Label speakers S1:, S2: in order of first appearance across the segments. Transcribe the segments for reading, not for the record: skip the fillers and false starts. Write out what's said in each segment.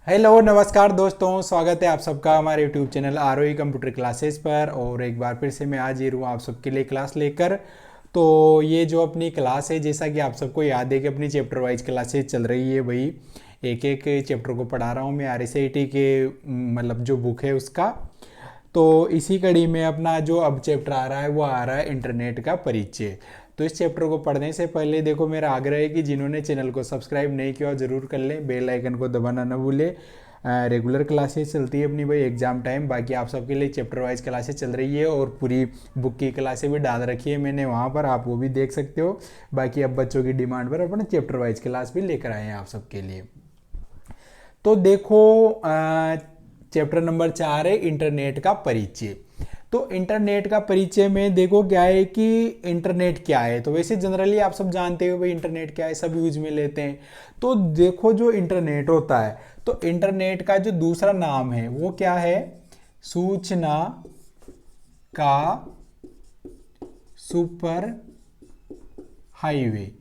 S1: Hello नमस्कार दोस्तों, स्वागत है आप सबका हमारे YouTube channel ROE computer classes पर। और एक बार फिर से मैं हाजिर हूँ आप सबके लिए क्लास लेकर। तो ये जो अपनी क्लास है, जैसा कि आप सबको याद है कि अपनी चैप्टर वाइज क्लासेस चल रही है भाई। एक एक चैप्टर को पढ़ा रहा हूँ मैं आरएसआईटी के मतलब जो बुक है उसका। तो इसी कड़ी में अपना जो अब चैप्टर आ रहा है वो आ रहा है इंटरनेट का परिचय। तो इस चैप्टर को पढ़ने से पहले देखो, मेरा आग्रह है कि जिन्होंने चैनल को सब्सक्राइब नहीं किया ज़रूर कर लें, बेल आइकन को दबाना न भूलें। रेगुलर क्लासेस चलती है अपनी भाई एग्जाम टाइम, बाकी आप सबके लिए चैप्टर वाइज क्लासेस चल रही है और पूरी बुक की क्लासें भी डाल रखी है मैंने वहाँ पर, आप वो भी देख सकते हो। बाकी अब बच्चों की डिमांड पर अपने चैप्टर वाइज क्लास भी लेकर आए हैं आप सबके लिए। तो देखो, चैप्टर नंबर 4 है इंटरनेट का परिचय। तो इंटरनेट का परिचय में देखो क्या है कि इंटरनेट क्या है। तो वैसे जनरली आप सब जानते हो भाई इंटरनेट क्या है, सब यूज में लेते हैं। तो देखो जो इंटरनेट होता है, तो इंटरनेट का जो दूसरा नाम है वो क्या है? सूचना का सुपर हाईवे।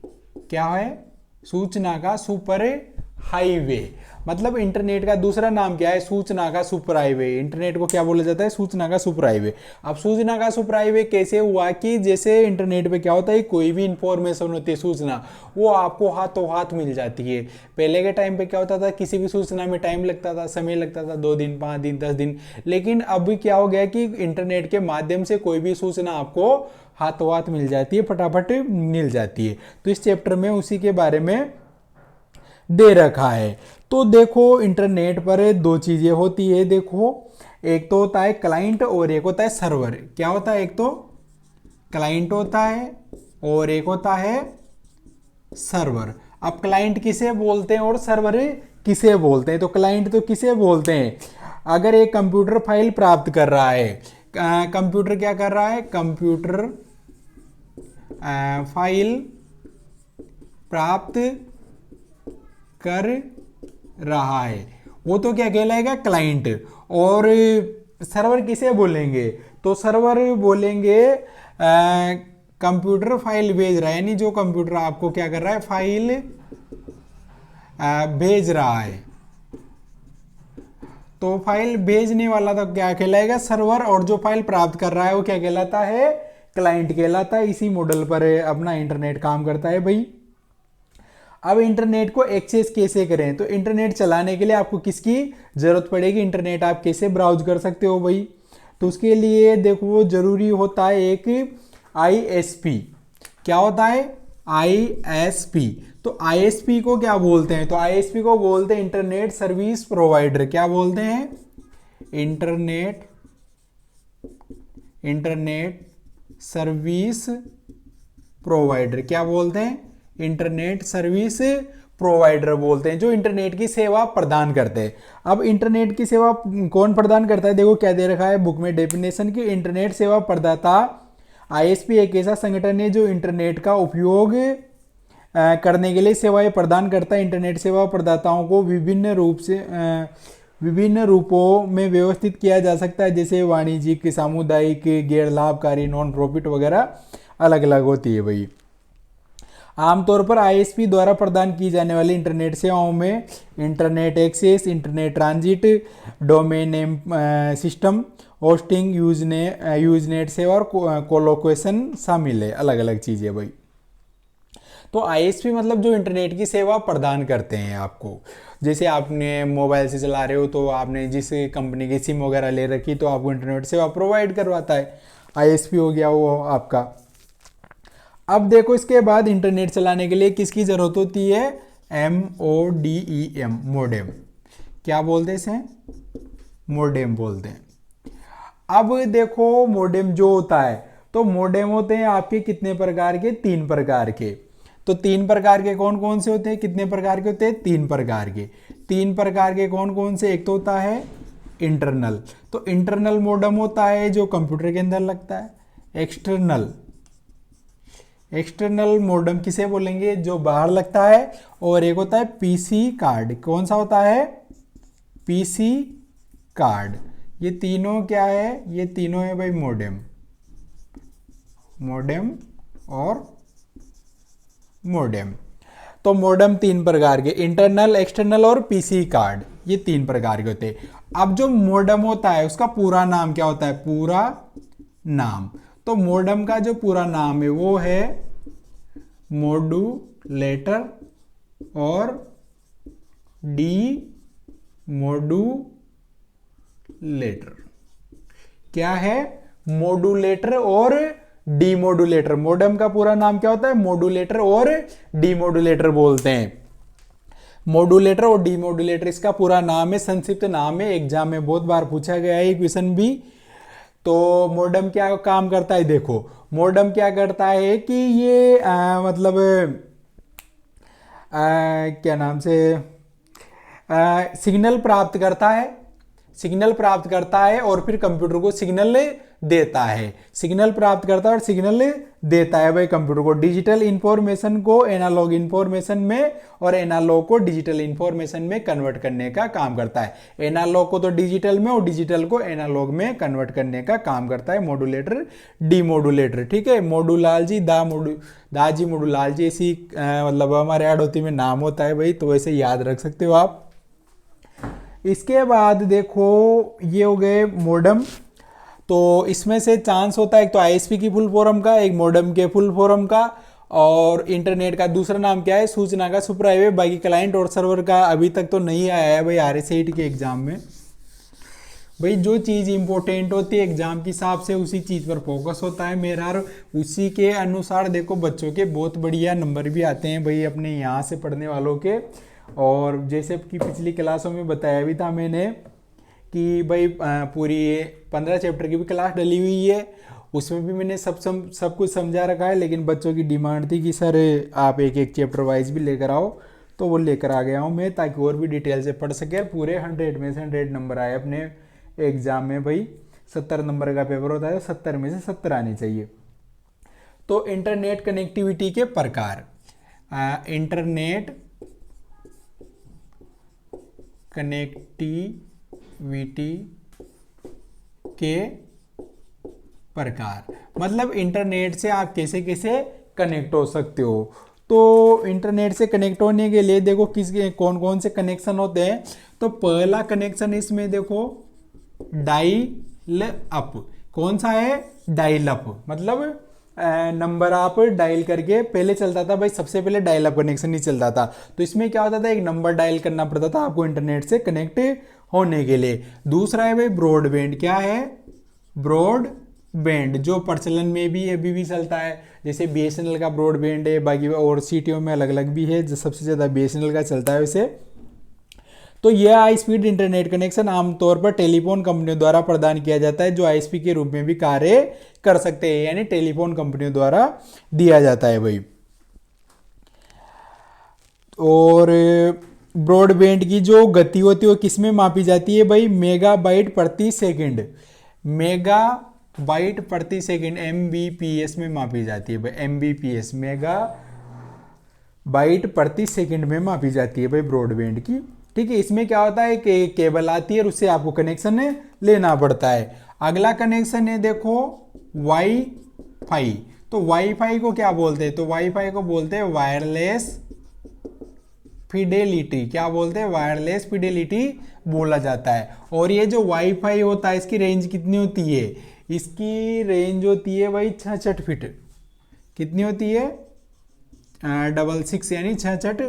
S1: क्या है? सूचना का सुपर हाईवे। मतलब इंटरनेट का दूसरा नाम क्या है? सूचना का सुपर हाईवे। इंटरनेट को क्या बोला जाता है? सूचना का सुपर हाईवे। अब सूचना का सुपर हाईवे कैसे हुआ कि जैसे इंटरनेट पे क्या होता है, कोई भी इंफॉर्मेशन होती है, सूचना, वो आपको हाथों हाथ मिल जाती है। पहले के टाइम पे क्या होता था, किसी भी सूचना में टाइम लगता था, समय लगता था, 2 दिन, 5 दिन, 10 दिन। लेकिन अब क्या हो गया कि इंटरनेट के माध्यम से कोई भी सूचना आपको हाथों हाथ मिल जाती है, फटाफट मिल जाती है। तो इस चैप्टर में उसी के बारे में दे रखा है। तो देखो इंटरनेट पर दो चीजें होती है। देखो, एक तो होता है क्लाइंट और एक होता है सर्वर। क्या होता है? एक तो क्लाइंट होता है और एक होता है सर्वर। अब क्लाइंट किसे बोलते हैं और सर्वर किसे बोलते हैं? तो क्लाइंट तो किसे बोलते हैं? अगर एक कंप्यूटर फाइल प्राप्त कर रहा है, कंप्यूटर क्या कर रहा है? कंप्यूटर फाइल प्राप्त कर रहा है, वो तो क्या कहलाएगा? क्लाइंट। और सर्वर किसे बोलेंगे? तो सर्वर बोलेंगे कंप्यूटर फाइल भेज रहा है, यानी जो कंप्यूटर आपको क्या कर रहा है? फाइल भेज रहा है। तो फाइल भेजने वाला तो क्या कहलाएगा? सर्वर। और जो फाइल प्राप्त कर रहा है वो क्या कहलाता है? क्लाइंट कहलाता है। इसी मॉडल पर अपना इंटरनेट काम करता है भाई। अब इंटरनेट को एक्सेस कैसे करें? तो इंटरनेट चलाने के लिए आपको किसकी जरूरत पड़ेगी? इंटरनेट आप कैसे ब्राउज कर सकते हो भाई? तो उसके लिए देखो जरूरी होता है एक आईएसपी। क्या होता है? आईएसपी। तो आईएसपी को क्या बोलते हैं? तो आईएसपी को बोलते हैं इंटरनेट सर्विस प्रोवाइडर। क्या बोलते हैं? Internet service provider. क्या बोलते हैं? इंटरनेट सर्विस प्रोवाइडर बोलते हैं, जो इंटरनेट की सेवा प्रदान करते हैं। अब इंटरनेट की सेवा कौन प्रदान करता है? देखो क्या दे रखा है बुक में डेफिनेशन की। इंटरनेट सेवा प्रदाता आईएसपी एक ऐसा संगठन है जो इंटरनेट का उपयोग करने के लिए सेवाएं प्रदान करता है। इंटरनेट सेवा प्रदाताओं को विभिन्न रूपों में व्यवस्थित किया जा सकता है, जैसे वाणिज्यिक, सामुदायिक, गैर लाभकारी, नॉन प्रॉफिट वगैरह अलग अलग होती है भाई। आमतौर पर आईएसपी द्वारा प्रदान की जाने वाली इंटरनेट सेवाओं में internet access, internet transit, domain name system, hosting, Usenet सेवा और कोलोकेशन शामिल है। अलग अलग चीज़ें भाई। तो आईएसपी मतलब जो इंटरनेट की सेवा प्रदान करते हैं आपको। जैसे आपने मोबाइल से चला रहे हो तो आपने जिस कंपनी की सिम वगैरह ले रखी, तो आपको इंटरनेट सेवा प्रोवाइड करवाता है, आईएसपी हो गया वो आपका। अब देखो इसके बाद इंटरनेट चलाने के लिए किसकी जरूरत होती है? MODEM, modem. क्या बोलते हैं इसे? मोडेम बोलते हैं। अब देखो मोडेम जो होता है, तो मोडेम होते हैं आपके कितने प्रकार के? 3 प्रकार के। तो 3 प्रकार के कौन कौन से होते हैं? कितने प्रकार के होते हैं? 3 प्रकार के। 3 प्रकार के कौन कौन से? एक तो होता है इंटरनल। तो इंटरनल मोडेम होता है जो कंप्यूटर के अंदर लगता है। एक्सटर्नल मोडेम किसे बोलेंगे? जो बाहर लगता है। और एक होता है पीसी कार्ड। कौन सा होता है? PC card. ये तीनों क्या है? ये तीनों है भाई मोडेम और मोडेम। तो मोडेम 3 प्रकार के, इंटरनल, एक्सटर्नल और पीसी कार्ड। ये 3 प्रकार के होते हैं। अब जो मोडेम होता है उसका पूरा नाम क्या होता है, पूरा नाम। तो मोडेम का जो पूरा नाम है वो है मॉड्यूलेटर और डी मॉड्यूलेटर। क्या है, मॉड्यूलेटर और डीमॉड्यूलेटर। मोडेम का पूरा नाम क्या होता है, मॉड्यूलेटर और डीमॉड्यूलेटर बोलते हैं। मॉड्यूलेटर और डीमॉड्यूलेटर इसका पूरा नाम है, संक्षिप्त नाम है, एग्जाम में बहुत बार पूछा गया है क्वेश्चन भी। तो मोडेम क्या काम करता है, देखो मोडेम क्या करता है कि ये मतलब क्या नाम से सिग्नल प्राप्त करता है, सिग्नल प्राप्त करता है और फिर कंप्यूटर को सिग्नल देता है, सिग्नल प्राप्त करता है और सिग्नल देता है भाई कंप्यूटर को। डिजिटल इंफॉर्मेशन को एनालॉग इंफॉर्मेशन में और एनालॉग को डिजिटल इंफॉर्मेशन में कन्वर्ट करने का काम करता है। एनालॉग को तो डिजिटल में और डिजिटल को एनालॉग में कन्वर्ट करने का काम करता है मॉड्यूलेटर डीमॉड्यूलेटर। ठीक है, मॉड्यूलाल जी दाजी मॉड्यूलाल जी ऐसी मतलब हमारे आड़ोती में नाम होता है भाई, तो वैसे याद रख सकते हो आप। इसके बाद देखो ये हो गए मोडेम। तो इसमें से चांस होता है एक तो आईएसपी की फुल फॉर्म का, एक मोडेम के फुल फॉर्म का, और इंटरनेट का दूसरा नाम क्या है, सूचना का सुपरहाइवे। बाकी क्लाइंट और सर्वर का अभी तक तो नहीं आया है भाई आरएसएटी के एग्जाम में। भाई जो चीज़ इंपॉर्टेंट होती है एग्जाम के हिसाब से उसी चीज़ पर फोकस होता है मेरा, और उसी के अनुसार देखो बच्चों के बहुत बढ़िया नंबर भी आते हैं भाई अपने यहाँ से पढ़ने वालों के। और जैसे कि पिछली क्लासों में बताया भी था मैंने कि भाई पूरी 15 चैप्टर की भी क्लास डली हुई है, उसमें भी मैंने सब कुछ समझा रखा है। लेकिन बच्चों की डिमांड थी कि सर आप एक एक चैप्टर वाइज भी लेकर आओ, तो वो लेकर आ गया हूँ मैं, ताकि और भी डिटेल से पढ़ सके। पूरे 100 में से 100 नंबर आए अपने एग्जाम में भाई। 70 नंबर का पेपर होता है, 70 में से 70 आने चाहिए। तो इंटरनेट कनेक्टिविटी के प्रकार, इंटरनेट कनेक्टिविटी के प्रकार मतलब इंटरनेट से आप कैसे कैसे कनेक्ट हो सकते हो। तो इंटरनेट से कनेक्ट होने के लिए देखो कौन कौन से कनेक्शन होते हैं। तो पहला कनेक्शन इसमें देखो डायल अप। कौन सा है, डायल अप। मतलब नंबर आप डायल करके, पहले चलता था भाई, सबसे पहले डायल अप कनेक्शन ही चलता था। तो इसमें क्या होता था, एक नंबर डायल करना पड़ता था आपको इंटरनेट से कनेक्ट होने के लिए। दूसरा है भाई ब्रॉडबैंड। क्या है, ब्रॉडबैंड, जो प्रचलन में भी अभी भी चलता है। जैसे बीएसएनएल का ब्रॉडबैंड है, बाकी और सिटियों में अलग अलग भी है, जो सबसे ज़्यादा बीएसएनएल का चलता है वैसे। तो यह हाई स्पीड इंटरनेट कनेक्शन आमतौर पर टेलीफोन कंपनियों द्वारा प्रदान किया जाता है, जो आईएसपी के रूप में भी कार्य कर सकते हैं, यानी टेलीफोन कंपनियों द्वारा दिया जाता है भाई। और ब्रॉडबैंड की जो गति होती है वो किस में मापी जाती है भाई, मेगाबाइट प्रति सेकंड। मेगाबाइट प्रति सेकंड एमबीपीएस में मापी जाती है भाई, एमबीपीएस मेगा बाइट प्रति सेकंड में मापी जाती है भाई ब्रॉडबैंड की। ठीक है, इसमें क्या होता है कि केबल आती है और उससे आपको कनेक्शन लेना पड़ता है। अगला कनेक्शन है देखो वाईफाई। तो वाईफाई को क्या बोलते हैं, तो वाईफाई को बोलते हैं वायरलेस फिडेलिटी। क्या बोलते हैं, वायरलेस फिडेलिटी बोला जाता है। और ये जो वाईफाई होता है इसकी रेंज कितनी होती है, इसकी रेंज होती है भाई 66 फीट। कितनी होती है, 66 यानी 66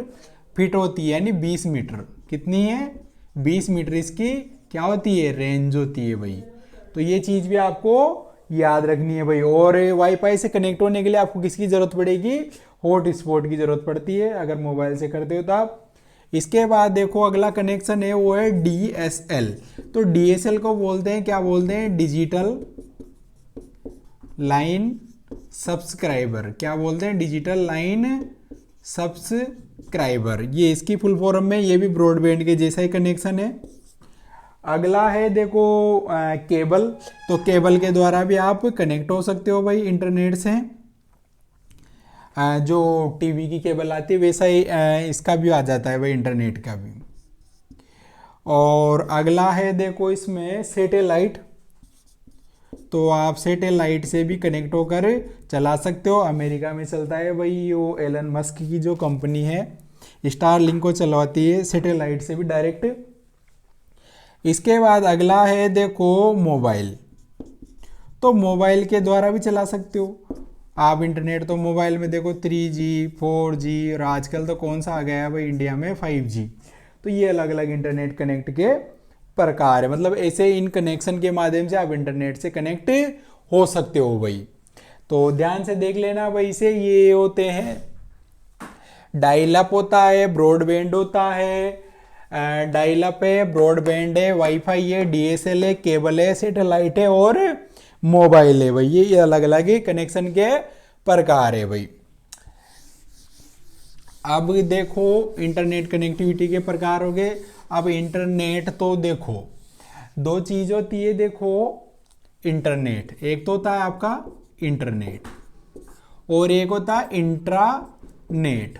S1: फीट होती है, यानी 20 मीटर। कितनी है, 20 मीटर इसकी क्या होती है, रेंज होती है भाई। तो ये चीज़ भी आपको याद रखनी है भाई। और वाईफाई से कनेक्ट होने के लिए आपको किसकी ज़रूरत पड़ेगी, हॉटस्पॉट की ज़रूरत पड़ती है, अगर मोबाइल से करते हो तो आप। इसके बाद देखो अगला कनेक्शन है वो है डीएसएल। तो डीएसएल को बोलते हैं, क्या बोलते हैं, डिजिटल लाइन सब्सक्राइबर। क्या बोलते हैं, डिजिटल लाइन सब्सक्राइबर। ये इसकी फुल फॉर्म में, ये भी ब्रॉडबैंड के जैसा ही कनेक्शन है। अगला है देखो केबल। तो केबल के द्वारा भी आप कनेक्ट हो सकते हो भाई इंटरनेट से। जो टीवी की केबल आती है वैसा ही इसका भी आ जाता है भाई, इंटरनेट का भी। और अगला है देखो इसमें सैटेलाइट। तो आप सैटेलाइट से भी कनेक्ट होकर चला सकते हो। अमेरिका में चलता है भाई, वो एलन मस्क की जो कंपनी है स्टारलिंक को चलवाती है, सैटेलाइट से भी डायरेक्ट इसके बाद अगला है देखो मोबाइल। तो मोबाइल के द्वारा भी चला सकते हो आप इंटरनेट। तो मोबाइल में देखो 3G 4G और आजकल तो कौन सा आ गया है भाई इंडिया में 5G। तो ये अलग अलग इंटरनेट कनेक्ट के प्रकार है, मतलब ऐसे इन कनेक्शन के माध्यम से आप इंटरनेट से कनेक्ट हो सकते हो भाई। तो ध्यान से देख लेना भाई, से ये होते हैं डायल अप होता है, ब्रॉडबैंड होता है, डायल अप है, ब्रॉडबैंड है, वाईफाई है, DSL है, केबल है, सैटेलाइट है और मोबाइल है भाई। ये अलग अलग कनेक्शन के प्रकार है भाई। अब देखो इंटरनेट कनेक्टिविटी के प्रकार हो गए। अब इंटरनेट तो देखो दो चीज होती है, देखो इंटरनेट एक तो होता है आपका इंटरनेट और एक होता है इंट्रानेट।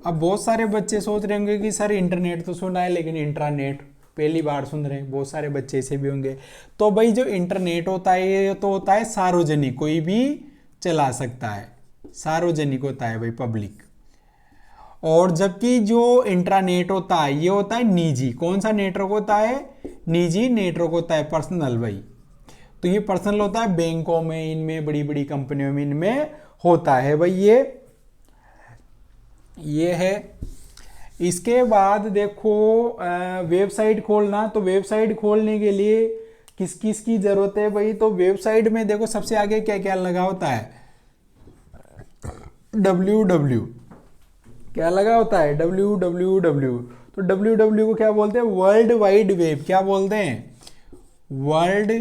S1: अब बहुत सारे बच्चे सोच रहे होंगे कि सर इंटरनेट तो सुना है लेकिन इंट्रानेट पहली बार सुन रहे हैं, बहुत सारे बच्चे ऐसे भी होंगे। तो भाई जो इंटरनेट होता है ये तो होता है सार्वजनिक, कोई भी चला सकता है, सार्वजनिक होता है भाई, पब्लिक। और जबकि जो इंट्रानेट होता है ये होता है निजी। कौन सा नेटवर्क होता है? निजी नेटवर्क होता है, पर्सनल भाई। तो ये पर्सनल होता है बैंकों में, इनमें बड़ी बड़ी कंपनियों में इनमें होता है भाई। ये है। इसके बाद देखो वेबसाइट खोलना। तो वेबसाइट खोलने के लिए किस किस की जरूरत है भाई? तो वेबसाइट में देखो सबसे आगे क्या क्या लगा होता है? www क्या लगा होता है? www। तो www को क्या बोलते हैं? World wide web. क्या बोलते हैं? World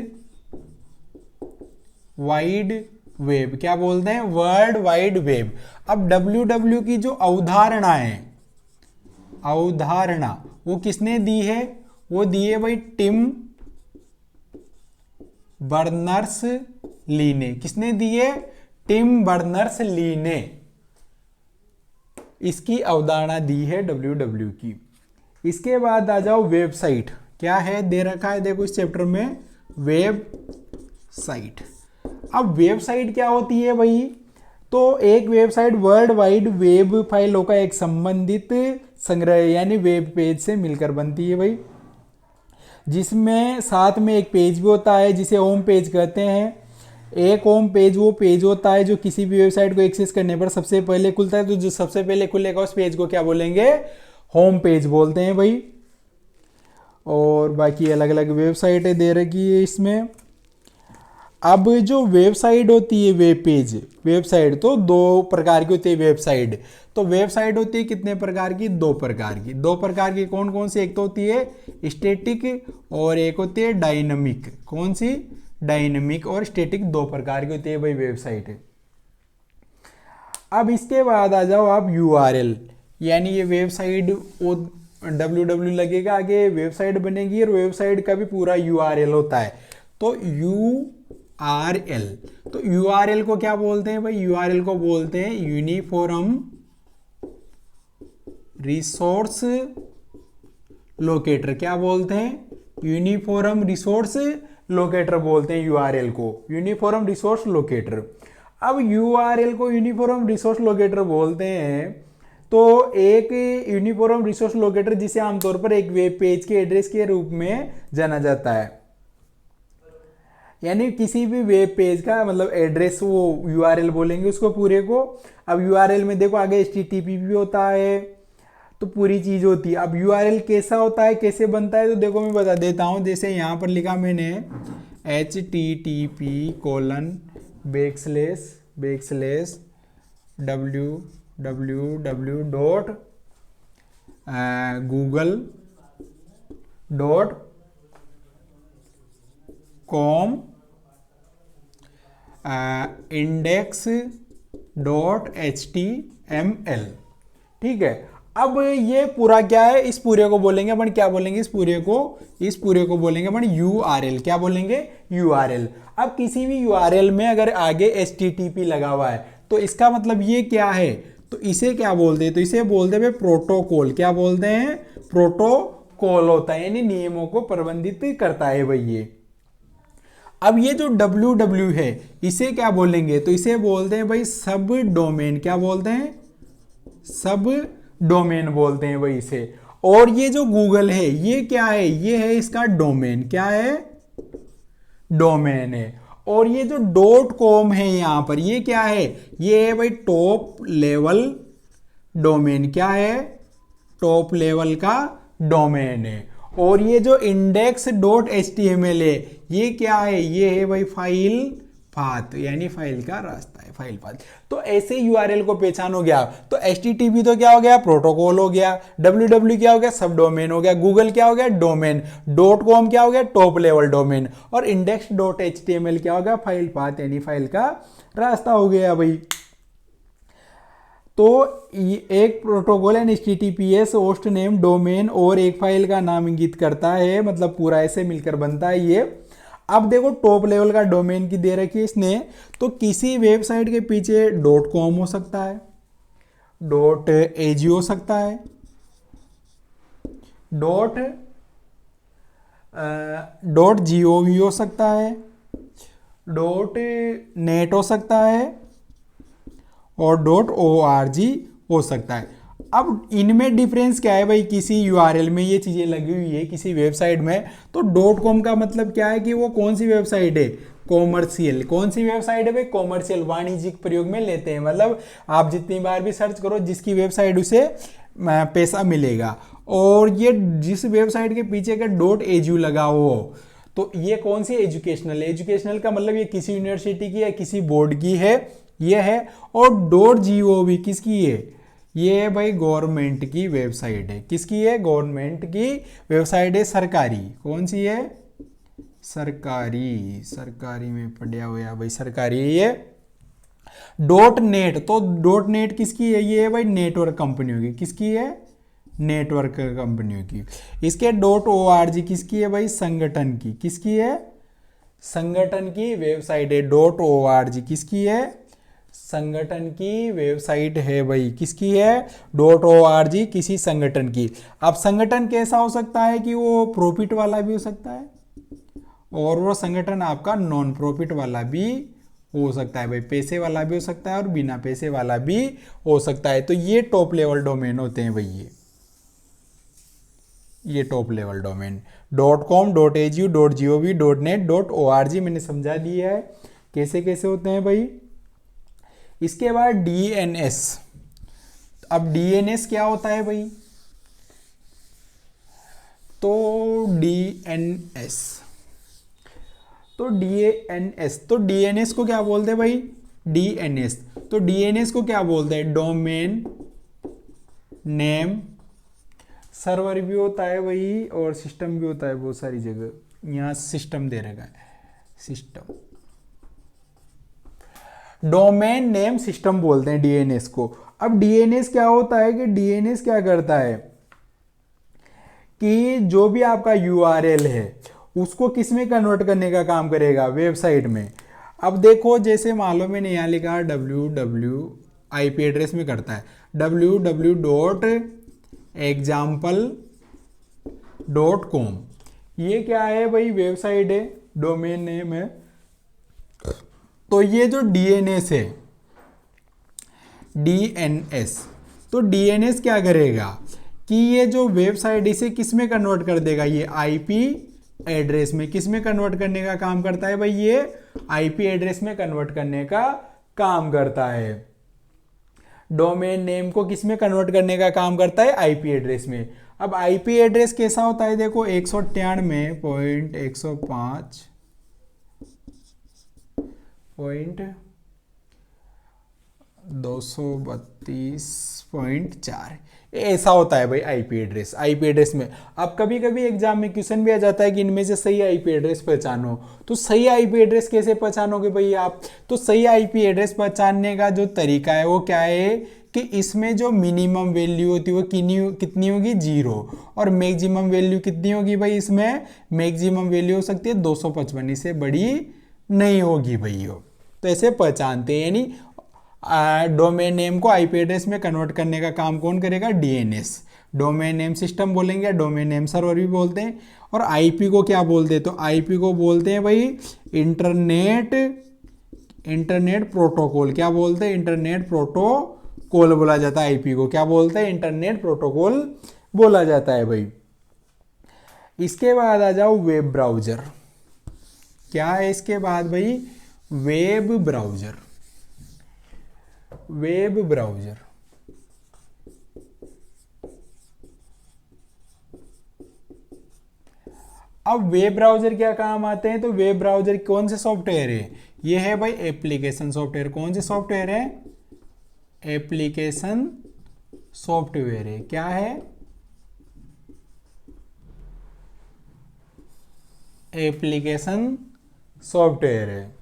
S1: wide web. क्या बोलते हैं? World wide web. अब www की जो अवधारणा है, अवधारणा वो किसने दी है? वो दी है भाई टिम बर्नर्स ली ने। किसने दी है? टिम बर्नर्स ली ने इसकी अवधारणा दी है www की। इसके बाद आ जाओ वेबसाइट। क्या है दे रखा है देखो इस चैप्टर में? वेबसाइट। अब वेबसाइट क्या होती है भाई? तो एक वेबसाइट वर्ल्ड वाइड वेब फाइलों का एक संबंधित संग्रह यानी वेब पेज से मिलकर बनती है भाई, जिसमें साथ में एक पेज भी होता है जिसे होम पेज कहते हैं। एक होम पेज वो पेज होता है जो किसी भी वेबसाइट को एक्सेस करने पर सबसे पहले खुलता है। तो जो सबसे पहले खुलेगा उस पेज को क्या बोलेंगे? होम पेज बोलते हैं भाई। और बाकी अलग अलग वेबसाइटें दे रखी है इसमें। अब जो वेबसाइट होती है वेब पेज, वेबसाइट तो दो प्रकार की होती है वेबसाइट। तो वेबसाइट होती है कितने प्रकार की? दो प्रकार की। दो प्रकार की कौन कौन सी? एक तो होती है स्टैटिक और एक होती है डायनामिक। कौन सी? डायनामिक और स्टैटिक दो प्रकार की होती है भाई वेबसाइट। अब इसके बाद आ जाओ आप URL, यानी ये वेबसाइट www लगेगा आगे, वेबसाइट बनेगी और वेबसाइट का भी पूरा URL होता है। तो URL, तो URL को क्या बोलते हैं भाई? URL को बोलते हैं यूनिफॉर्म रिसोर्स लोकेटर। क्या बोलते हैं? यूनिफॉर्म रिसोर्स लोकेटर बोलते हैं URL को, यूनिफॉर्म रिसोर्स लोकेटर। अब URL को यूनिफॉर्म रिसोर्स लोकेटर बोलते हैं। तो एक यूनिफॉर्म रिसोर्स लोकेटर जिसे आमतौर पर एक वेब पेज के एड्रेस के रूप में जाना जाता है, यानी किसी भी वेब पेज का मतलब एड्रेस वो URL बोलेंगे उसको पूरे को। अब URL में देखो आगे HTTP भी होता है, तो पूरी चीज होती है। अब URL कैसा होता है, कैसे बनता है? तो देखो मैं बता देता हूं। जैसे यहां पर लिखा मैंने http://www.google.com index.html। ठीक है। अब ये पूरा क्या है? इस पूरे को बोलेंगे अपन, क्या बोलेंगे? इस पूरे को बोलेंगे अपन URL। क्या बोलेंगे? URL। अब किसी भी URL में अगर आगे HTTP लगा हुआ है तो इसका मतलब ये क्या है? तो इसे क्या बोलते हैं? तो इसे बोलते हैं प्रोटोकॉल। क्या बोलते हैं? प्रोटोकॉल होता है, यानी नियमों को प्रबंधित करता है भाई ये। अब ये जो www है इसे क्या बोलेंगे? तो इसे बोलते हैं भाई सब डोमेन। क्या बोलते हैं? सब डोमेन बोलते हैं भाई इसे। और ये जो गूगल है ये क्या है, ये है इसका डोमेन, क्या है, डोमेन है। और ये जो डॉट कॉम है यहां पर ये क्या है, ये है भाई टॉप लेवल डोमेन, क्या है, टॉप लेवल का डोमेन है। और ये जो इंडेक्स डॉट एचटीएमएल है ये क्या है, ये है भाई फाइल पाथ, यानी फाइल का रास्ता है, फाइल पाथ। तो ऐसे यूआरएल को पहचान हो गया। तो एचटीटीपी तो क्या हो गया, प्रोटोकॉल हो गया, डब्ल्यूडब्ल्यू क्या हो गया, सब डोमेन हो गया, गूगल क्या हो गया, डोमेन, डॉट कॉम क्या हो गया, टॉप लेवल डोमेन, और इंडेक्स डॉट एचटीएमएल क्या हो गया, फाइल पाथ यानी फाइल का रास्ता हो गया भाई। तो एक protocol and HTTPS host name, domain और एक फाइल का नाम इंगित करता है, मतलब पूरा ऐसे मिलकर बनता है ये। अब देखो टॉप लेवल का डोमेन की दे रखी है इसने, तो किसी वेबसाइट के पीछे डॉट कॉम हो सकता है, डॉट एजी हो सकता है, डॉट जीओवी हो सकता है, डॉट नेट हो सकता है और डॉट ओआरजी हो सकता है। अब इनमें डिफरेंस क्या है भाई, किसी यूआरएल में ये चीज़ें लगी हुई है किसी वेबसाइट में, तो डॉट कॉम का मतलब क्या है कि वो कौन सी वेबसाइट है, कॉमर्शियल। कौन सी वेबसाइट है भाई, कॉमर्शियल, वाणिज्यिक प्रयोग में लेते हैं, मतलब आप जितनी बार भी सर्च करो जिसकी वेबसाइट उसे पैसा मिलेगा। और ये जिस वेबसाइट के पीछे का डॉट एजू लगा हो तो ये कौन सी एजुकेशनल है, एजुकेशनल का मतलब ये किसी यूनिवर्सिटी की या किसी बोर्ड की है, ये है। और डॉट जीओवी किसकी है, ये है भाई गवर्नमेंट की वेबसाइट है, किसकी है, गवर्नमेंट की वेबसाइट है, सरकारी, कौन सी है, सरकारी, सरकारी में पढ़ा हुआ भाई, सरकारी है ये। डॉट नेट, तो डॉट नेट किसकी है, ये है भाई नेटवर्क कंपनियों की, किसकी है, नेटवर्क कंपनियों की। इसके डॉट ओआरजी किसकी है भाई, संगठन की, किसकी है, संगठन की वेबसाइट है। डॉट ओआरजी किसकी है, संगठन की वेबसाइट है भाई, किसकी है, डॉट ओआरजी, किसी संगठन की। अब संगठन कैसा हो सकता है कि वो प्रॉफिट वाला भी हो सकता है और वो संगठन आपका नॉन प्रॉफिट वाला भी हो सकता है भाई, पैसे वाला भी हो सकता है और बिना पैसे वाला भी हो सकता है। तो ये टॉप लेवल डोमेन होते हैं भाई, ये top level domain, dot com, dot edu, dot gov, dot net, dot org मैंने समझा दिया है कैसे कैसे होते हैं भाई। इसके बाद डीएनएस। अब डीएनएस क्या होता है भाई, तो डीएनएस, तो डीएनएस को क्या बोलते हैं भाई, डीएनएस, तो डीएनएस को क्या बोलते हैं, डोमेन नेम सर्वर भी होता है भाई और सिस्टम भी होता है बहुत सारी जगह, यहाँ सिस्टम दे रखा है, सिस्टम, डोमेन नेम सिस्टम बोलते हैं डीएनएस को। अब डीएनएस क्या होता है कि डीएनएस क्या करता है कि जो भी आपका यूआरएल है उसको किस में कन्वर्ट करने का काम करेगा, वेबसाइट में। अब देखो जैसे मान लो मैंने यहाँ लिखा www आईपी एड्रेस में करता है www.example.com, ये क्या है भाई, वेबसाइट है, डोमेन नेम है। तो ये जो डीएनएस है, डीएनएस, तो डीएनएस क्या करेगा कि ये जो वेबसाइट इसे किस में कन्वर्ट कर देगा, ये आईपी एड्रेस में, किस में कन्वर्ट करने का काम करता है भाई, ये आईपी एड्रेस में कन्वर्ट करने का काम करता है। डोमेन नेम को किस में कन्वर्ट करने का काम करता है, आईपी एड्रेस में। अब आईपी एड्रेस कैसा होता है, देखो 191.232.4 ऐसा होता है भाई आईपी एड्रेस, आईपी एड्रेस में। अब कभी कभी एग्जाम में क्वेश्चन भी आ जाता है कि इनमें से सही आईपी एड्रेस पहचानो, तो सही आईपी एड्रेस कैसे पहचानोगे भाई आप, तो सही आईपी एड्रेस पहचानने का जो तरीका है वो क्या है कि इसमें जो मिनिमम वैल्यू होती है वो कितनी होगी, 0, और मैक्सिमम वैल्यू कितनी होगी भाई, इसमें मैक्सिमम वैल्यू हो सकती है 255, इससे बड़ी नहीं होगी भाई। तो ऐसे पहचानते हैं, यानी डोमेन नेम को आईपी एड्रेस में कन्वर्ट करने का काम कौन करेगा, डीएनएस। डोमेन नेम सिस्टम बोलेंगे, डोमेन नेम सर्वर भी बोलते हैं। और आईपी को क्या बोलते हैं, तो आईपी को बोलते हैं भाई इंटरनेट प्रोटोकॉल, क्या बोलते हैं, इंटरनेट प्रोटोकॉल बोला जाता है आईपी को, क्या बोलते हैं, इंटरनेट प्रोटोकॉल बोला जाता है भाई। इसके बाद आ जाओ वेब ब्राउजर। क्या है इसके बाद भाई? Web browser. वेब ब्राउजर अब वेब ब्राउजर क्या काम आते हैं? तो वेब ब्राउजर कौन से सॉफ्टवेयर है? ये है भाई एप्लीकेशन सॉफ्टवेयर। कौन से सॉफ्टवेयर है? एप्लीकेशन सॉफ्टवेयर है। क्या है? एप्लीकेशन सॉफ्टवेयर है।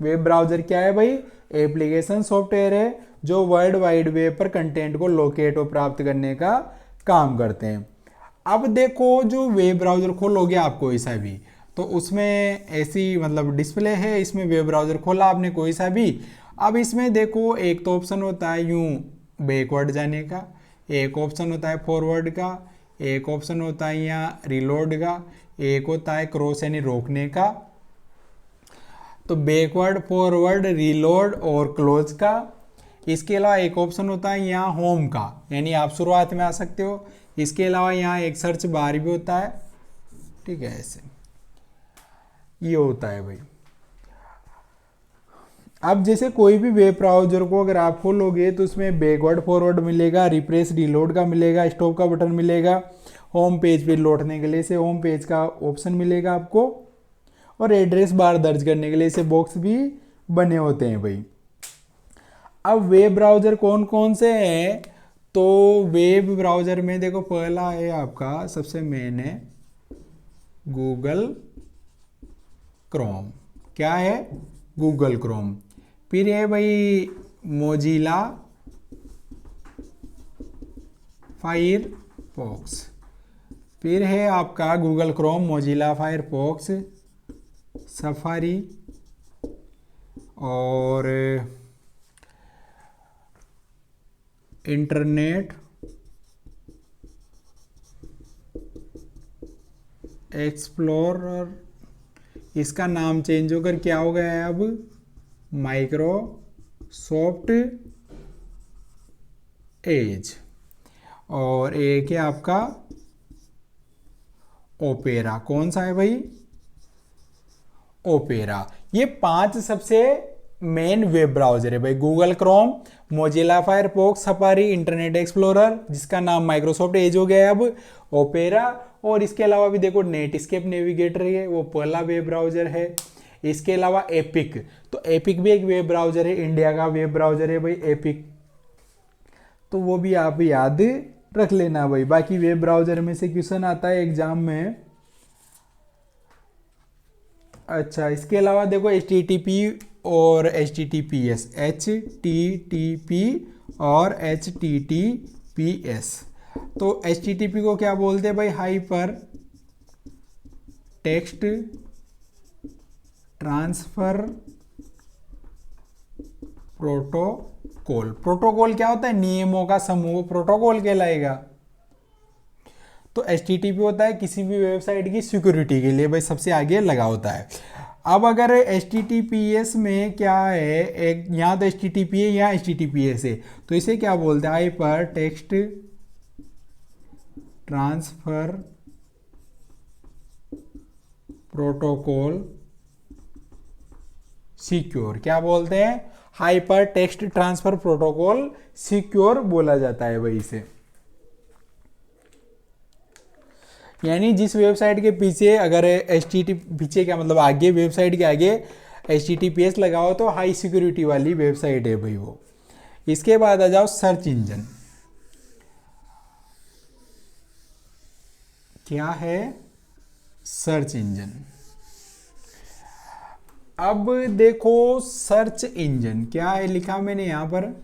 S1: वेब ब्राउजर क्या है भाई? एप्लीकेशन सॉफ्टवेयर है जो वर्ल्ड वाइड वेब पर कंटेंट को लोकेट और प्राप्त करने का काम करते हैं। अब देखो, जो वेब ब्राउजर खोलोगे आप कोई सा भी, तो उसमें ऐसी मतलब डिस्प्ले है, इसमें वेब ब्राउजर खोला आपने कोई सा भी। अब इसमें देखो, एक तो ऑप्शन होता है यूं बैकवर्ड जाने का, एक ऑप्शन होता है फॉरवर्ड का, एक ऑप्शन होता है यहाँ रिलोड का, एक होता है क्रॉस यानी रोकने का। तो बैकवर्ड, फॉरवर्ड, रिलोड और क्लोज का। इसके अलावा एक ऑप्शन होता है यहाँ होम का, यानी आप शुरुआत में आ सकते हो। इसके अलावा यहाँ एक सर्च बार भी होता है, ठीक है, ऐसे ये होता है भाई। अब जैसे कोई भी वेब ब्राउजर को अगर आप खोलोगे तो उसमें बैकवर्ड फॉरवर्ड मिलेगा, रिफ्रेश रिलोड का मिलेगा, स्टॉप का बटन मिलेगा, होम पेज पे लौटने के लिए से होम पेज का ऑप्शन मिलेगा आपको, और एड्रेस बार दर्ज करने के लिए से बॉक्स भी बने होते हैं भाई। अब वेब ब्राउजर कौन कौन से हैं? तो वेब ब्राउजर में देखो, पहला है आपका सबसे मेन है गूगल क्रोम। क्या है? Google Chrome. फिर है भाई मोजिला फायरफॉक्स। फिर है आपका Google Chrome, Mozilla Firefox, safari और इंटरनेट एक्सप्लोरर। इसका नाम चेंज होकर क्या हो गया है अब? Microsoft Edge. और एक है आपका ओपेरा। कौन सा है भाई? ओपेरा। ये 5 सबसे मेन वेब ब्राउजर है भाई। Google Chrome, Mozilla Firefox, safari, internet explorer जिसका नाम माइक्रोसॉफ्ट एज हो गया है अब, ओपेरा, और इसके अलावा भी देखो नेटस्केप नेविगेटर है, वो पहला वेब ब्राउजर है। इसके अलावा एपिक, तो एपिक भी एक वेब ब्राउजर है, इंडिया का वेब ब्राउजर है भाई एपिक, तो वो भी आप याद रख लेना भाई। बाकी वेब ब्राउजर में से क्वेश्चन आता है एग्जाम में। अच्छा, इसके अलावा देखो HTTP और HTTPS, HTTP और HTTPS। तो HTTP को क्या बोलते हैं भाई? Hyper text transfer protocol. Protocol क्या होता है? नियमों का समूह, प्रोटोकॉल कहलाएगा। तो HTTP होता है किसी भी वेबसाइट की सिक्योरिटी के लिए भाई सबसे आगे लगा होता है। अब अगर HTTPS में क्या है, एक यहाँ तो HTTP है, यहाँ HTTPS है, तो इसे क्या बोलते हैं? Hyper text transfer protocol secure. क्या बोलते हैं? Hyper text transfer protocol secure बोला जाता है भाई इसे। यानी जिस वेबसाइट के पीछे अगर HTTP पीछे क्या मतलब आगे वेबसाइट के आगे HTTPS लगाओ तो हाई सिक्योरिटी वाली वेबसाइट है भाई वो। इसके बाद आ जाओ सर्च इंजन। क्या है? Search engine. अब देखो सर्च इंजन क्या है, लिखा मैंने यहां पर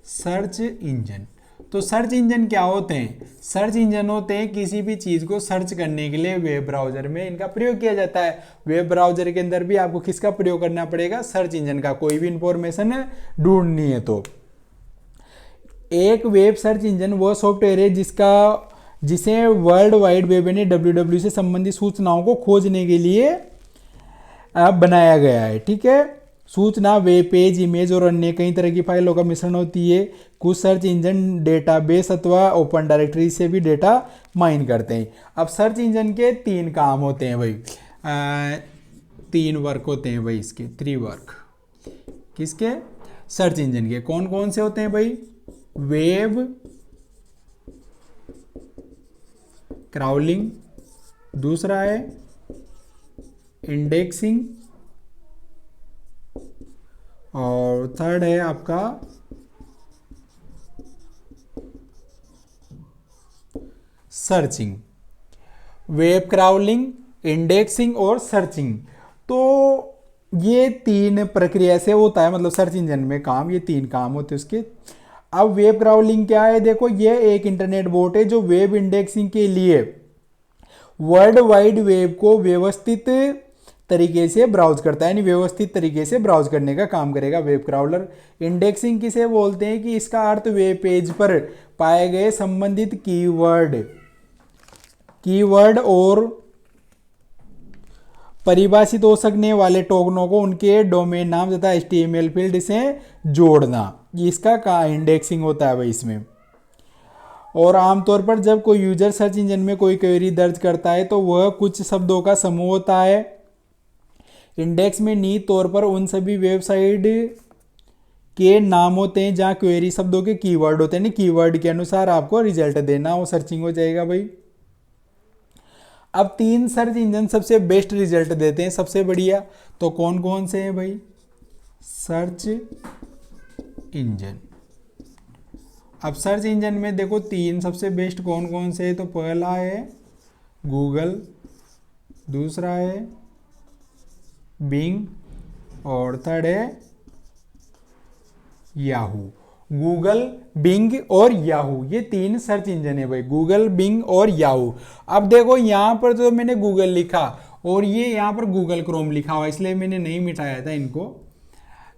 S1: सर्च इंजन। तो सर्च इंजन क्या होते हैं? सर्च इंजन होते हैं किसी भी चीज को सर्च करने के लिए वेब ब्राउजर में इनका प्रयोग किया जाता है। वेब ब्राउजर के अंदर भी आपको किसका प्रयोग करना पड़ेगा? सर्च इंजन का। कोई भी इंफॉर्मेशन ढूंढनी है तो एक वेब सर्च इंजन वो सॉफ्टवेयर है जिसे वर्ल्ड वाइड वेब यानी WWW से संबंधित सूचनाओं को खोजने के लिए बनाया गया है। ठीक है, सूचना वेब पेज, इमेज और अन्य कई तरह की फाइलों का मिश्रण होती है। कुछ सर्च इंजन डेटाबेस अथवा ओपन डायरेक्टरी से भी डेटा माइन करते हैं। अब सर्च इंजन के 3 काम होते हैं भाई, 3 वर्क होते हैं भाई, इसके 3 वर्क। किसके? सर्च इंजन के। कौन कौन से होते हैं भाई? वेब क्राउलिंग, दूसरा है इंडेक्सिंग, और थर्ड है आपका सर्चिंग। वेब क्राउलिंग, इंडेक्सिंग और सर्चिंग। तो ये 3 प्रक्रिया से होता है, मतलब सर्च इंजन में काम, ये 3 काम होते हैं उसके। अब वेब क्राउलिंग क्या है? देखो, ये एक इंटरनेट बोट है जो वेब इंडेक्सिंग के लिए वर्ल्ड वाइड वेब को व्यवस्थित तरीके से ब्राउज करता है, यानी व्यवस्थित तरीके से ब्राउज करने का काम करेगा वेब क्राउलर। इंडेक्सिंग किसे बोलते हैं? कि इसका अर्थ वेब पेज पर पाए गए संबंधित कीवर्ड और परिभाषित हो सकने वाले टोकनों को उनके डोमेन नाम तथा HTML फील्ड से जोड़ना, इसका इंडेक्सिंग होता है भाई इसमें। और आमतौर पर जब कोई यूजर सर्च इंजन में कोई क्वेरी दर्ज करता है तो वह कुछ शब्दों का समूह होता है। इंडेक्स में निहित तौर पर उन सभी वेबसाइट के नाम होते हैं जहां क्वेरी शब्दों के कीवर्ड होते हैं, कीवर्ड के अनुसार आपको रिजल्ट देना, वो सर्चिंग हो जाएगा भाई। अब 3 सर्च इंजन सबसे बेस्ट रिजल्ट देते हैं, सबसे बढ़िया। तो कौन कौन से हैं भाई? Search engine. अब सर्च इंजन में देखो 3 सबसे बेस्ट कौन कौन से है? तो पहला है गूगल, दूसरा है बिंग, और थर्ड है याहू। गूगल, बिंग और याहू, ये 3 सर्च इंजन है भाई, गूगल, बिंग और याहू। अब देखो यहां पर तो मैंने गूगल लिखा और ये यहां पर गूगल क्रोम लिखा हुआ, इसलिए मैंने नहीं मिटाया था इनको।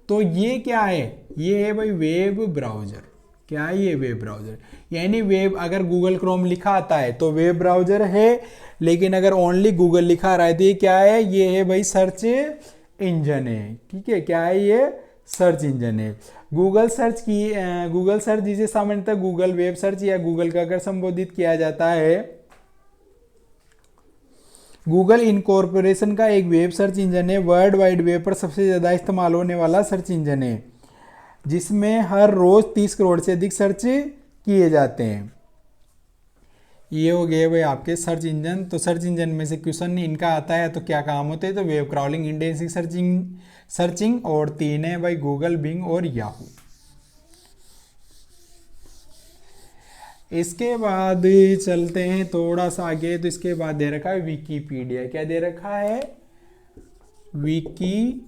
S1: तो ये क्या है? ये है भाई वेब ब्राउजर। क्या है ये? Web browser. यानी वेब, अगर गूगल क्रोम लिखा आता है तो वेब ब्राउजर है, लेकिन अगर ओनली गूगल लिखा रहा है तो ये क्या है? ये है भाई सर्च इंजन है। ठीक है, क्या है ये? सर्च इंजन है। गूगल सर्च जिसे सामान्यतः गूगल वेब सर्च या गूगल का अगर संबोधित किया जाता है, गूगल इनकॉर्पोरेशन का एक वेब सर्च इंजन है। वर्ल्ड वाइड वेब पर सबसे ज़्यादा इस्तेमाल होने वाला सर्च इंजन है, जिसमें हर रोज 30 करोड़ से अधिक सर्च किए जाते हैं। ये हो गए भाई आपके सर्च इंजन। तो सर्च इंजन में से क्वेश्चन इनका आता है तो क्या काम होते हैं? तो वेब क्राउलिंग, इंडेक्सिंग, सर्चिंग और 3 है भाई गूगल, बिंग और याहू। इसके बाद चलते हैं थोड़ा सा आगे, तो इसके बाद दे रखा है विकीपीडिया। क्या दे रखा है? विकीपीडिया।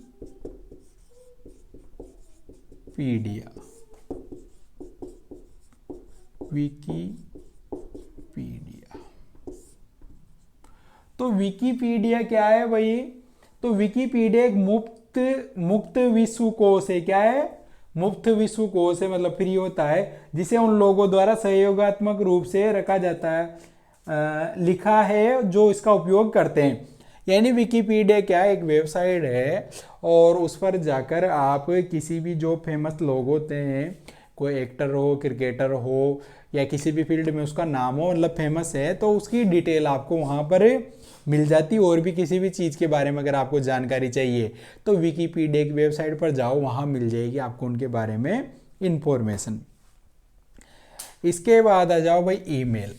S1: तो विकीपीडिया क्या है भाई? तो विकीपीडिया एक मुक्त विश्वकोश है। क्या है? मुफ्त विश्वकोश है, मतलब फ्री होता है, जिसे उन लोगों द्वारा सहयोगात्मक रूप से रखा जाता है, लिखा है जो इसका उपयोग करते हैं। यानी विकीपीडिया क्या है? एक वेबसाइट है और उस पर जाकर आप किसी भी जो फेमस लोग होते हैं, कोई एक्टर हो, क्रिकेटर हो, या किसी भी फील्ड में उसका नाम हो, मतलब फेमस है, तो उसकी डिटेल आपको वहाँ पर मिल जाती। और भी किसी भी चीज़ के बारे में अगर आपको जानकारी चाहिए तो विकीपीडिया की वेबसाइट पर जाओ, वहाँ मिल जाएगी आपको उनके बारे में इंफॉर्मेशन। इसके बाद आ जाओ भाई ईमेल।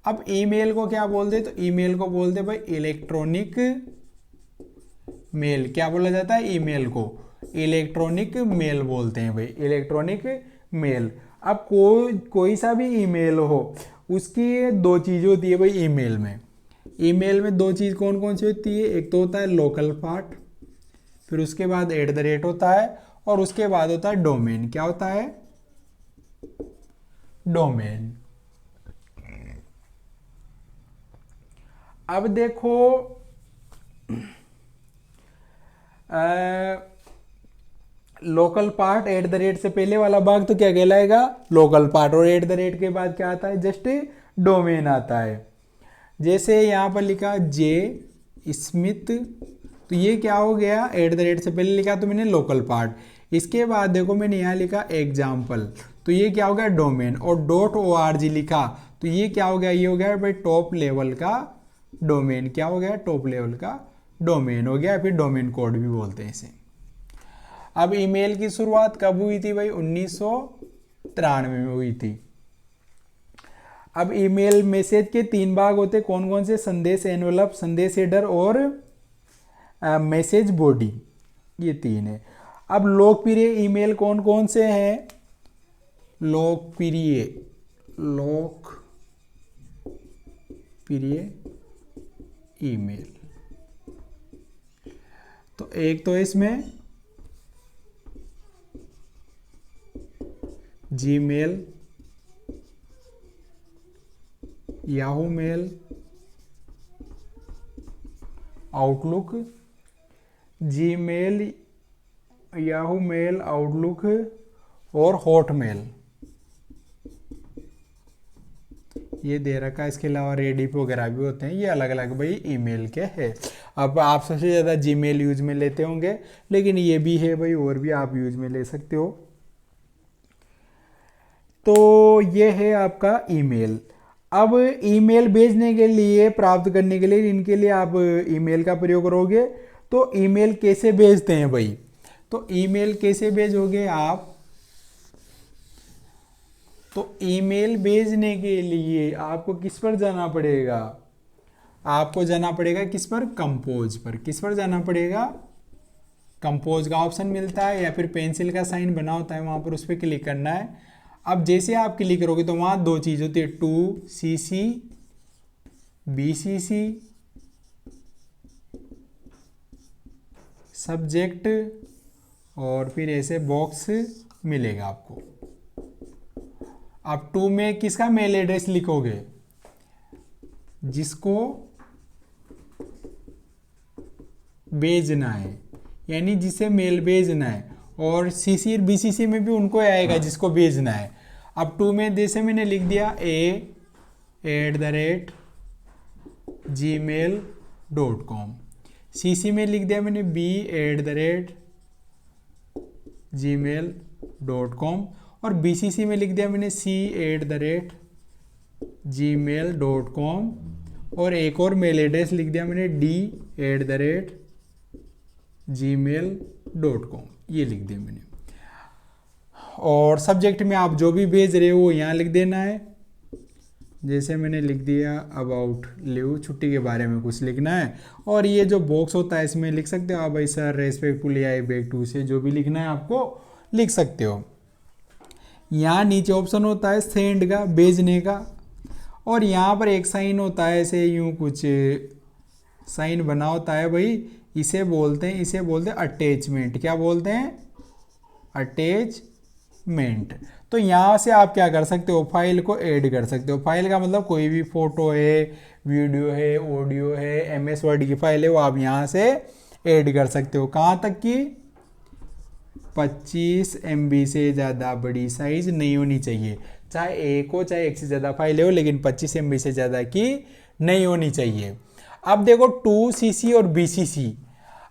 S1: अब ईमेल को क्या बोलते? तो ईमेल को बोलते भाई इलेक्ट्रॉनिक मेल। क्या बोला जाता है? ईमेल को इलेक्ट्रॉनिक मेल बोलते हैं भाई, इलेक्ट्रॉनिक मेल। अब कोई सा भी ईमेल हो, उसकी 2 चीज़ें होती है भाई ईमेल में। ईमेल में 2 चीज़ कौन कौन सी होती है? एक तो होता है लोकल पार्ट, फिर उसके बाद @ होता है, और उसके बाद होता है डोमेन। क्या होता है? डोमेन। अब देखो लोकल पार्ट @ से पहले वाला भाग तो क्या कहलाएगा? Local part. और @ के बाद क्या आता है? जस्ट डोमेन आता है। जैसे यहाँ पर लिखा जे स्मिथ, तो ये क्या हो गया, @ से पहले लिखा तो मैंने लोकल पार्ट। इसके बाद देखो मैंने यहाँ लिखा एग्जाम्पल, तो ये क्या हो गया डोमेन, और .org लिखा तो ये क्या हो गया, ये हो गया भाई टॉप लेवल का डोमेन। क्या हो गया, टॉप लेवल का डोमेन हो गया, फिर डोमेन कोड भी बोलते हैं इसे। अब ईमेल की शुरुआत कब हुई थी भाई, 1993 में हुई थी। अब ईमेल मैसेज के 3 भाग होते, कौन कौन से, संदेश एनवेलप, संदेश हेडर और मैसेज बॉडी, ये 3 है। अब लोकप्रिय ईमेल कौन कौन से हैं, लोकप्रिय ईमेल, तो एक तो इसमें Gmail, Yahoo mail, Outlook, Gmail, Yahoo mail, Outlook और हॉटमेल, ये दे रखा है। इसके अलावा रेडिप वगैरह भी होते हैं, ये अलग अलग भाई ईमेल के हैं। अब आप सबसे ज़्यादा जीमेल यूज में लेते होंगे, लेकिन ये भी है भाई, और भी आप यूज में ले सकते हो। तो ये है आपका ईमेल। अब ईमेल भेजने के लिए, प्राप्त करने के लिए, इनके लिए आप ईमेल का प्रयोग करोगे। तो ईमेल कैसे भेजते हैं भाई, तो ईमेल कैसे भेजोगे आप, तो ईमेल भेजने के लिए आपको किस पर जाना पड़ेगा, आपको जाना पड़ेगा किस पर, कंपोज पर। किस पर जाना पड़ेगा, कंपोज का ऑप्शन मिलता है या फिर पेंसिल का साइन बना होता है वहां पर, उस पर क्लिक करना है। अब जैसे आप क्लिक करोगे तो वहां 2 चीज होती है, 2cc BCC सब्जेक्ट, और फिर ऐसे बॉक्स मिलेगा आपको। आप 2 में किसका मेल एड्रेस लिखोगे, जिसको भेजना है, यानी जिसे मेल भेजना है, और CC और BCC में भी उनको आएगा जिसको भेजना है। अब 2 में जैसे मैंने लिख दिया a@gmail.com, CC में लिख दिया मैंने b@gmail.com, और BCC में लिख दिया मैंने c@gmail.com, और एक और मेल एड्रेस लिख दिया मैंने d@gmail.com, ये लिख दिया मैंने। और सब्जेक्ट में आप जो भी भेज रहे हो यहाँ लिख देना है। जैसे मैंने लिख दिया अबाउट लीव, छुट्टी के बारे में कुछ लिखना है। और ये जो बॉक्स होता है इसमें लिख सकते हो आप भाई, sir respectfully I beg to say, जो भी लिखना है आपको लिख सकते हो। यहाँ नीचे ऑप्शन होता है सेंड का, भेजने का, और यहाँ पर एक साइन होता है, ऐसे यूँ कुछ साइन बना होता है भाई, इसे बोलते हैं अटैचमेंट। क्या बोलते हैं, अटैचमेंट। तो यहाँ से आप क्या कर सकते हो, फाइल को ऐड कर सकते हो। फाइल का मतलब कोई भी फोटो है, वीडियो है, ऑडियो है, MS वर्ड की फाइल है, वो आप यहाँ से ऐड कर सकते हो। कहाँ तक की, 25 MB से ज़्यादा बड़ी साइज नहीं होनी चाहिए, चाहे एक हो चाहे एक से ज़्यादा फाइल हो, लेकिन 25 MB से ज़्यादा की नहीं होनी चाहिए। अब देखो 2cc और BCC,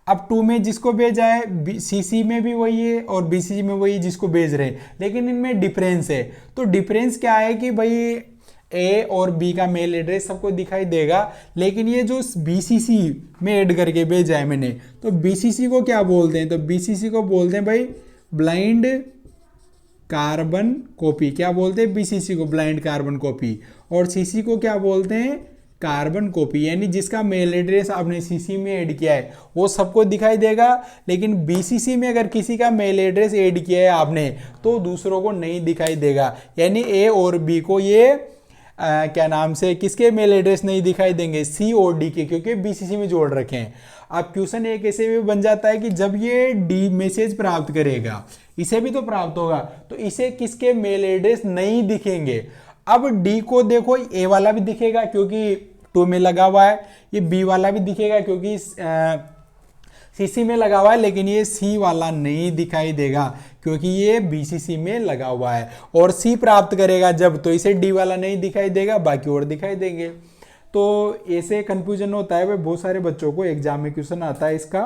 S1: अब 2 में जिसको भेजा है, CC में भी वही है और BCC में वही जिसको भेज रहे हैं, लेकिन इनमें डिफरेंस है। तो डिफरेंस क्या है कि भाई A और B का मेल एड्रेस सबको दिखाई देगा, लेकिन ये जो BCC में ऐड करके भेजा है मैंने, तो BCC को क्या बोलते हैं, तो BCC को बोलते हैं भाई ब्लाइंड कार्बन कॉपी। क्या बोलते हैं, BCC को ब्लाइंड कार्बन कॉपी, और CC को क्या बोलते हैं, कार्बन कॉपी। यानी जिसका मेल एड्रेस आपने CC में ऐड किया है वो सबको दिखाई देगा, लेकिन BCC में अगर किसी का मेल एड्रेस ऐड किया है आपने तो दूसरों को नहीं दिखाई देगा। यानी A और B को ये क्या नाम से किसके मेल एड्रेस नहीं दिखाई देंगे, C और D के, क्योंकि BCC में जोड़ रखे हैं। अब क्वेश्चन एक ऐसे भी बन जाता है कि जब ये D मैसेज प्राप्त करेगा, इसे भी तो प्राप्त होगा, तो इसे किसके मेल एड्रेस नहीं दिखेंगे। अब D को देखो, A वाला भी दिखेगा क्योंकि 2 में लगा हुआ है, ये B वाला भी दिखेगा क्योंकि सीसी में लगा हुआ है, लेकिन ये सी वाला नहीं दिखाई देगा क्योंकि ये बीसीसी में लगा हुआ है। और सी प्राप्त करेगा जब, तो इसे डी वाला नहीं दिखाई देगा, बाकी और दिखाई देंगे। तो ऐसे कंफ्यूजन होता है भाई, बहुत सारे बच्चों को एग्जाम में क्वेश्चन आता है इसका।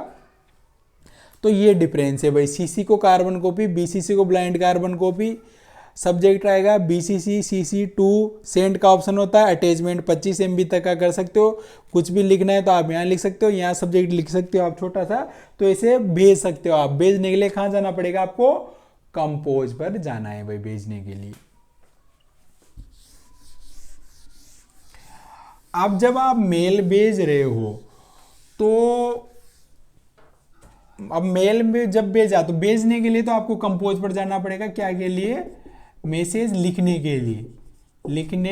S1: तो ये डिफरेंस है भाई, सीसी को कार्बन कॉपी, बीसीसी को ब्लाइंड कार्बन कॉपी। सब्जेक्ट आएगा बीसीसी, सीसी2। सेंड का ऑप्शन होता है, अटैचमेंट 25 MB तक का कर सकते हो। कुछ भी लिखना है तो आप यहाँ लिख सकते हो, यहाँ सब्जेक्ट लिख सकते हो आप छोटा सा, तो इसे भेज सकते हो आप। भेजने के लिए कहाँ जाना पड़ेगा आपको? कंपोज पर जाना है भाई भेजने के लिए। अब जब आप मेल भेज रहे हो तो अब मेल में जब भेजा तो भेजने के लिए तो आपको कंपोज पर जाना पड़ेगा। क्या के लिए? मैसेज लिखने के लिए, लिखने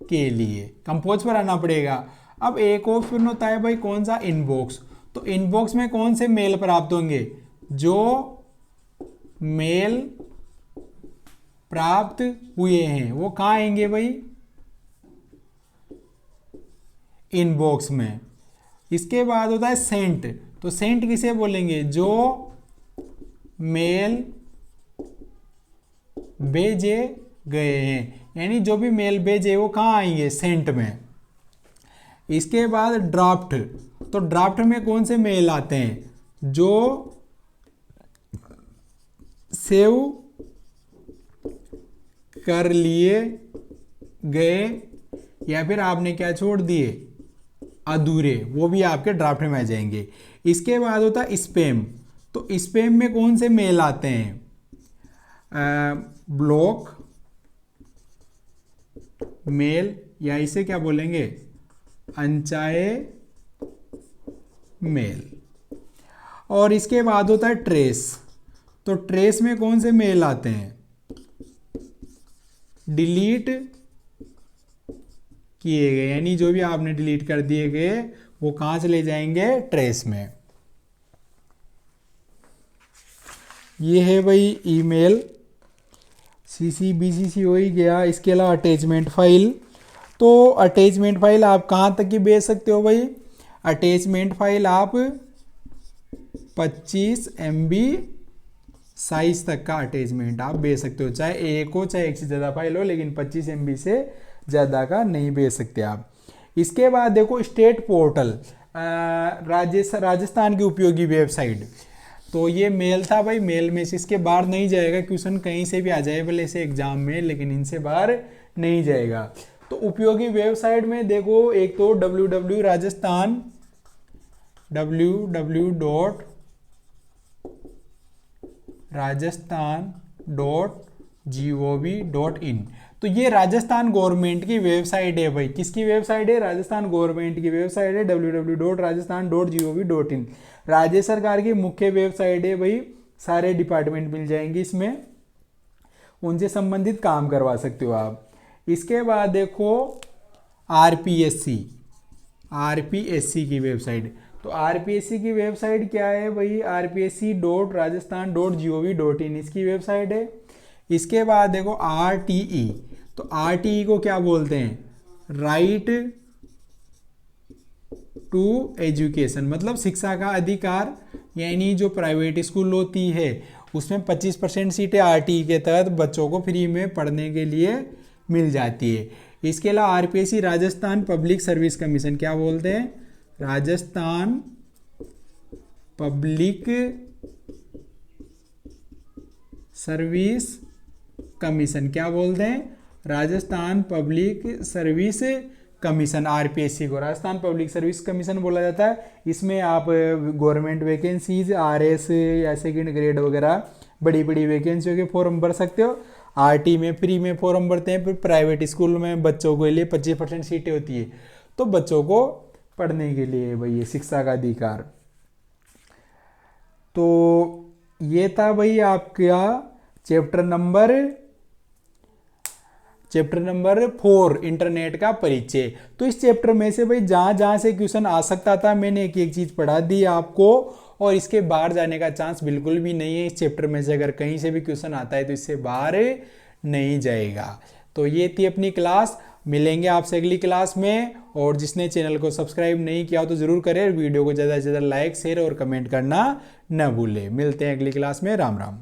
S1: के लिए कंपोज पर आना पड़ेगा। अब एक ऑप्शन होता है भाई कौन सा? इनबॉक्स। तो इनबॉक्स में कौन से मेल प्राप्त होंगे? जो मेल प्राप्त हुए हैं वो कहाँ आएंगे भाई? इनबॉक्स में। इसके बाद होता है सेंट। तो सेंट किसे बोलेंगे? जो मेल भेजे गए हैं, यानी जो भी मेल भेजे वो कहाँ आएंगे? सेंट में। इसके बाद ड्राफ्ट। तो ड्राफ्ट में कौन से मेल आते हैं? जो सेव कर लिए गए या फिर आपने क्या छोड़ दिए? अधूरे, वो भी आपके ड्राफ्ट में आ जाएंगे। इसके बाद होता है स्पैम। तो स्पैम में कौन से मेल आते हैं? ब्लॉक मेल, या इसे क्या बोलेंगे? अनचाहे मेल। और इसके बाद होता है ट्रेस। तो ट्रेस में कौन से मेल आते हैं? डिलीट किए गए, यानी जो भी आपने डिलीट कर दिए गए वो कहाँ चले जाएंगे? ट्रेस में। ये है भाई ईमेल। सीसी बीसीसी हो ही गया। इसके अलावा अटैचमेंट फाइल। तो अटैचमेंट फाइल आप कहाँ तक की भेज सकते हो भाई? अटैचमेंट फाइल आप 25 MB साइज तक का अटैचमेंट आप भेज सकते हो, चाहे एक हो चाहे एक से ज़्यादा फाइल हो, लेकिन 25 MB से ज़्यादा का नहीं भेज सकते आप। इसके बाद देखो स्टेट पोर्टल, राजस्थान की उपयोगी वेबसाइट। तो ये मेल था भाई, मेल में से इसके बाहर नहीं जाएगा क्वेश्चन, कहीं से भी आ जाए भले से एग्जाम में, लेकिन इनसे बाहर नहीं जाएगा। तो उपयोगी वेबसाइट में देखो, एक तो www राजस्थान www.rajasthan.gov.in। तो ये राजस्थान गवर्नमेंट की वेबसाइट है भाई। किसकी वेबसाइट है? राजस्थान गवर्नमेंट की वेबसाइट है, www.rajasthan.gov.in। राज्य सरकार की मुख्य वेबसाइट है भाई। सारे डिपार्टमेंट मिल जाएंगे इसमें, उनसे संबंधित काम करवा सकते हो आप। इसके बाद देखो आरपीएससी की वेबसाइट। तो आरपीएससी की वेबसाइट क्या है भाई? rpsc.rajasthan.gov.in इसकी वेबसाइट है। इसके बाद देखो आरटीई। तो आरटीई को क्या बोलते हैं? राइट टू एजुकेशन, मतलब शिक्षा का अधिकार। यानी जो प्राइवेट स्कूल होती है उसमें 25% सीटें आरटीई के तहत बच्चों को फ्री में पढ़ने के लिए मिल जाती है। इसके अलावा RPSC Rajasthan public service commission, क्या बोलते हैं? राजस्थान पब्लिक सर्विस कमीशन, क्या बोलते हैं? Rajasthan public service commission. RPSC को राजस्थान पब्लिक सर्विस कमीशन बोला जाता है। इसमें आप गवर्नमेंट वैकेंसीज, आरएस या सेकंड ग्रेड वगैरह बड़ी बड़ी वैकेंसियों के फॉर्म भर सकते हो। आरटी में फ्री में फॉर्म भरते हैं। फिर प्राइवेट स्कूल में बच्चों के लिए 25% सीटें होती है, तो बच्चों को पढ़ने के लिए भाई ये शिक्षा का अधिकार। तो ये था भाई आपका चैप्टर नंबर 4 इंटरनेट का परिचय। तो इस चैप्टर में से भाई जहाँ जहाँ से क्वेश्चन आ सकता था मैंने एक एक चीज़ पढ़ा दी आपको, और इसके बाहर जाने का चांस बिल्कुल भी नहीं है। इस चैप्टर में से अगर कहीं से भी क्वेश्चन आता है तो इससे बाहर नहीं जाएगा। तो ये थी अपनी क्लास। मिलेंगे आपसे अगली क्लास में। और जिसने चैनल को सब्सक्राइब नहीं किया हो तो ज़रूर करें, वीडियो को ज़्यादा से ज़्यादा लाइक शेयर और कमेंट करना न भूलें। मिलते हैं अगली क्लास में। राम राम।